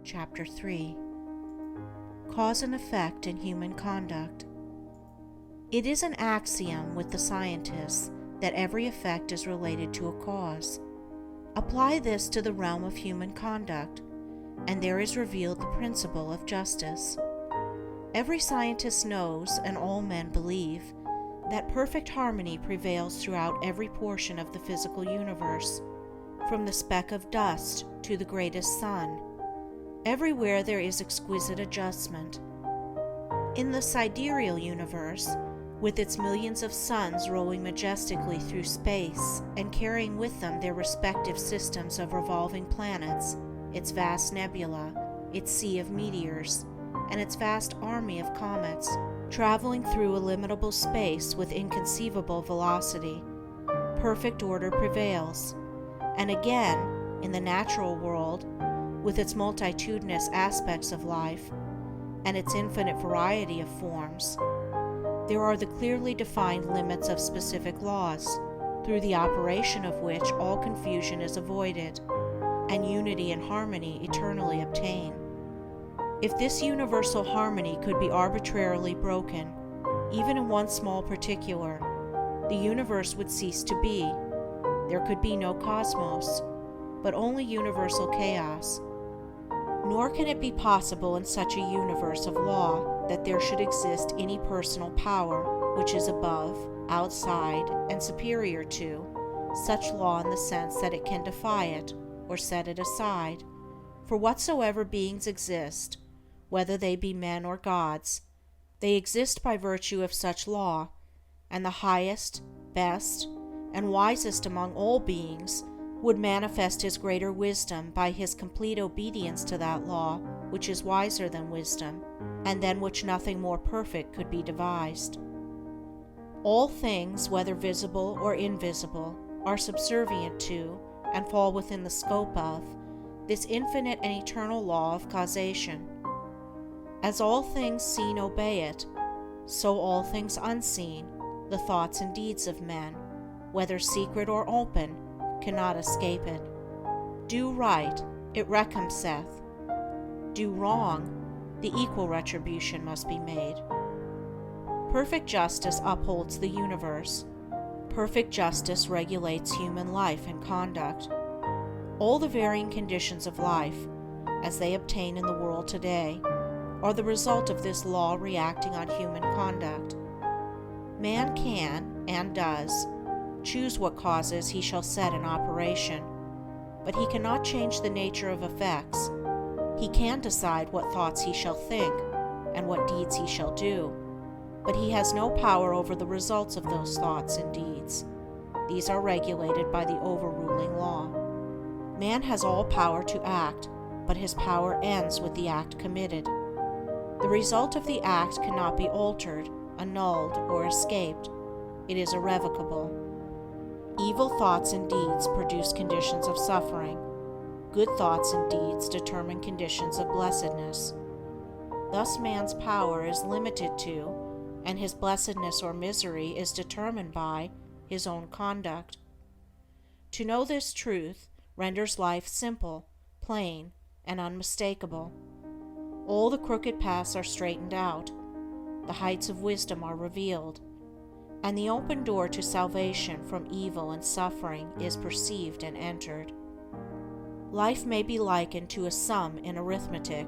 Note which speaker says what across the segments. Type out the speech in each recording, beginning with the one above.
Speaker 1: Chapter 3. Cause and Effect in Human Conduct. It is an axiom with the scientists that every effect is related to a cause. Apply this to the realm of human conduct, and there is revealed the principle of justice. Every scientist knows, and all men believe, that perfect harmony prevails throughout every portion of the physical universe, from the speck of dust to the greatest sun. Everywhere there is exquisite adjustment. In the sidereal universe, with its millions of suns rolling majestically through space and carrying with them their respective systems of revolving planets, its vast nebula, its sea of meteors, and its vast army of comets, traveling through illimitable space with inconceivable velocity, perfect order prevails. And again, in the natural world, with its multitudinous aspects of life and its infinite variety of forms, there are the clearly defined limits of specific laws, through the operation of which all confusion is avoided, and unity and harmony eternally obtain. If this universal harmony could be arbitrarily broken, even in one small particular, the universe would cease to be. There could be no cosmos, but only universal chaos. Nor can it be possible in such a universe of law that there should exist any personal power which is above, outside, and superior to such law in the sense that it can defy it or set it aside. For whatsoever beings exist, whether they be men or gods, they exist by virtue of such law, and the highest, best, and wisest among all beings would manifest his greater wisdom by his complete obedience to that law which is wiser than wisdom, and than which nothing more perfect could be devised. All things, whether visible or invisible, are subservient to, and fall within the scope of, this infinite and eternal law of causation. As all things seen obey it, so all things unseen, the thoughts and deeds of men, whether secret or open, cannot escape it. Do right, it recompenseth. Do wrong, the equal retribution must be made. Perfect justice upholds the universe. Perfect justice regulates human life and conduct. All the varying conditions of life, as they obtain in the world today, are the result of this law reacting on human conduct. Man can, and does, choose what causes he shall set in operation, but he cannot change the nature of effects. He can decide what thoughts he shall think, and what deeds he shall do, but he has no power over the results of those thoughts and deeds. These are regulated by the overruling law. Man has all power to act, but his power ends with the act committed. The result of the act cannot be altered, annulled, or escaped. It is irrevocable. Evil thoughts and deeds produce conditions of suffering. Good thoughts and deeds determine conditions of blessedness. Thus man's power is limited to, and his blessedness or misery is determined by, his own conduct. To know this truth renders life simple, plain, and unmistakable. All the crooked paths are straightened out, the heights of wisdom are revealed, and the open door to salvation from evil and suffering is perceived and entered. Life may be likened to a sum in arithmetic.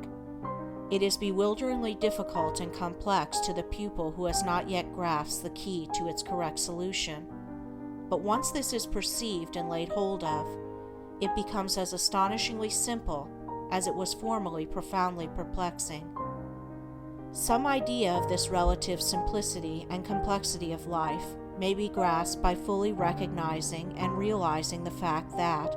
Speaker 1: It is bewilderingly difficult and complex to the pupil who has not yet grasped the key to its correct solution. But once this is perceived and laid hold of, it becomes as astonishingly simple as it was formerly profoundly perplexing. Some idea of this relative simplicity and complexity of life may be grasped by fully recognizing and realizing the fact that,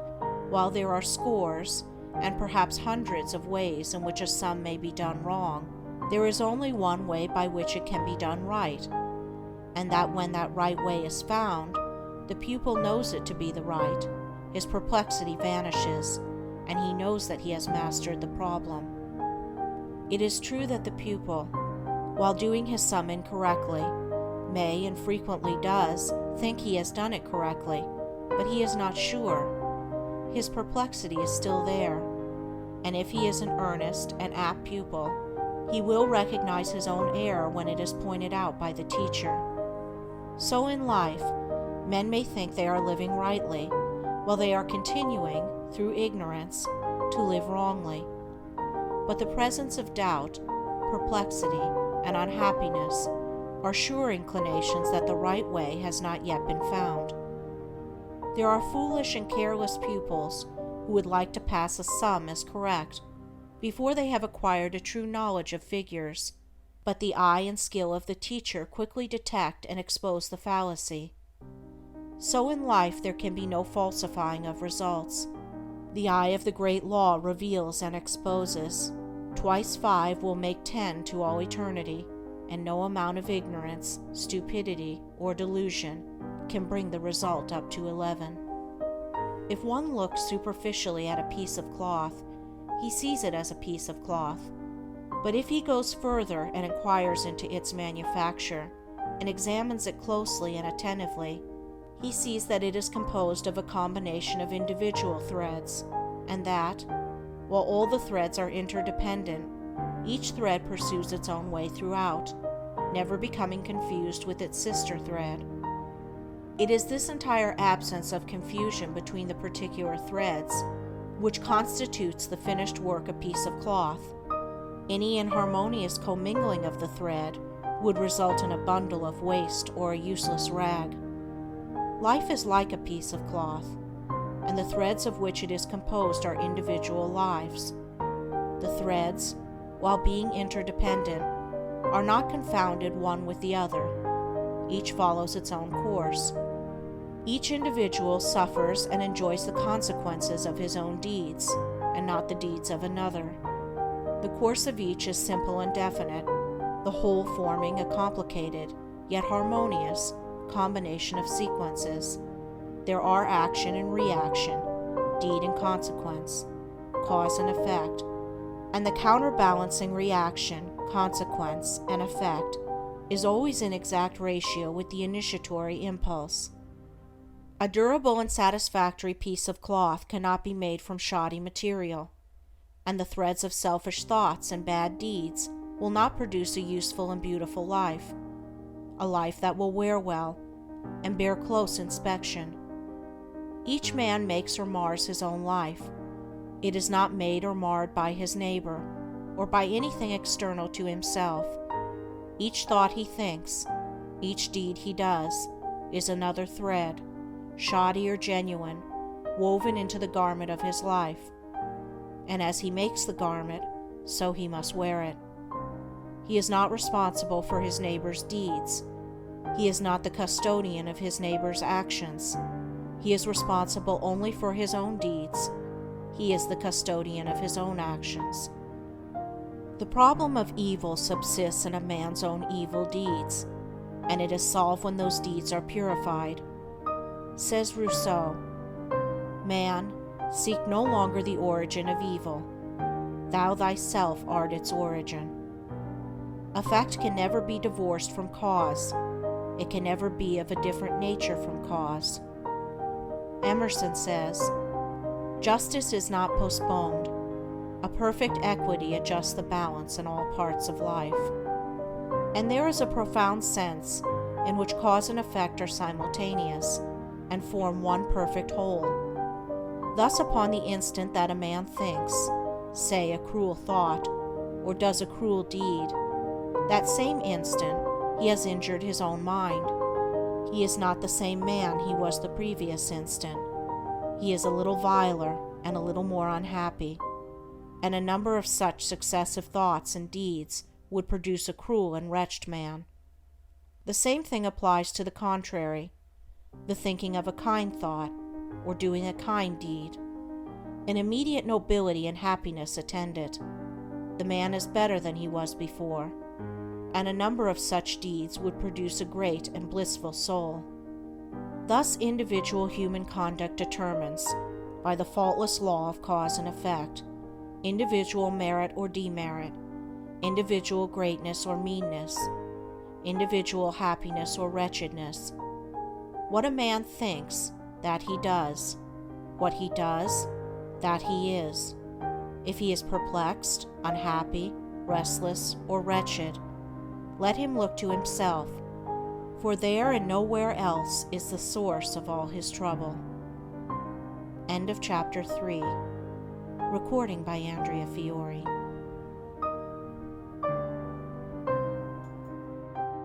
Speaker 1: while there are scores, and perhaps hundreds of ways in which a sum may be done wrong, there is only one way by which it can be done right, and that when that right way is found, the pupil knows it to be the right, his perplexity vanishes, and he knows that he has mastered the problem. It is true that the pupil, while doing his sum incorrectly, may and frequently does think he has done it correctly, but he is not sure. His perplexity is still there. and if he is an earnest and apt pupil, he will recognize his own error when it is pointed out by the teacher. So in life, men may think they are living rightly, while they are continuing, through ignorance, to live wrongly. But the presence of doubt, perplexity, and unhappiness are sure inclinations that the right way has not yet been found. There are foolish and careless pupils who would like to pass a sum as correct before they have acquired a true knowledge of figures, but the eye and skill of the teacher quickly detect and expose the fallacy. So in life there can be no falsifying of results. The eye of the great law reveals and exposes. Twice 5 will make 10 to all eternity, and no amount of ignorance, stupidity, or delusion can bring the result up to 11. If one looks superficially at a piece of cloth, he sees it as a piece of cloth. But if he goes further and inquires into its manufacture, and examines it closely and attentively, he sees that it is composed of a combination of individual threads, and that, while all the threads are interdependent, each thread pursues its own way throughout, never becoming confused with its sister thread. It is this entire absence of confusion between the particular threads which constitutes the finished work a piece of cloth. Any inharmonious commingling of the thread would result in a bundle of waste or a useless rag. Life is like a piece of cloth, and the threads of which it is composed are individual lives. The threads, while being interdependent, are not confounded one with the other. Each follows its own course. Each individual suffers and enjoys the consequences of his own deeds, and not the deeds of another. The course of each is simple and definite, the whole forming a complicated, yet harmonious, combination of sequences. There are action and reaction, deed and consequence, cause and effect, and the counterbalancing reaction, consequence, and effect is always in exact ratio with the initiatory impulse. A durable and satisfactory piece of cloth cannot be made from shoddy material, and the threads of selfish thoughts and bad deeds will not produce a useful and beautiful life, a life that will wear well and bear close inspection. Each man makes or mars his own life. It is not made or marred by his neighbor, or by anything external to himself. Each thought he thinks, each deed he does, is another thread, shoddy or genuine, woven into the garment of his life. And as he makes the garment, so he must wear it. He is not responsible for his neighbor's deeds. He is not the custodian of his neighbor's actions. He is responsible only for his own deeds. He is the custodian of his own actions. The problem of evil subsists in a man's own evil deeds, and it is solved when those deeds are purified. Says Rousseau, "Man, seek no longer the origin of evil. Thou thyself art its origin." Effect can never be divorced from cause. It can never be of a different nature from cause. Emerson says, "Justice is not postponed. A perfect equity adjusts the balance in all parts of life." And there is a profound sense in which cause and effect are simultaneous, and form one perfect whole. Thus, upon the instant that a man thinks, say, a cruel thought, or does a cruel deed, that same instant he has injured his own mind. He is not the same man he was the previous instant. He is a little viler and a little more unhappy, and a number of such successive thoughts and deeds would produce a cruel and wretched man. The same thing applies to the contrary, the thinking of a kind thought, or doing a kind deed. An immediate nobility and happiness attend it. The man is better than he was before, and a number of such deeds would produce a great and blissful soul. Thus individual human conduct determines, by the faultless law of cause and effect, individual merit or demerit, individual greatness or meanness, individual happiness or wretchedness. What a man thinks, that he does. What he does, that he is. If he is perplexed, unhappy, restless, or wretched, let him look to himself, for there and nowhere else is the source of all his trouble. End of chapter 3. Recording by Andrea Fiore.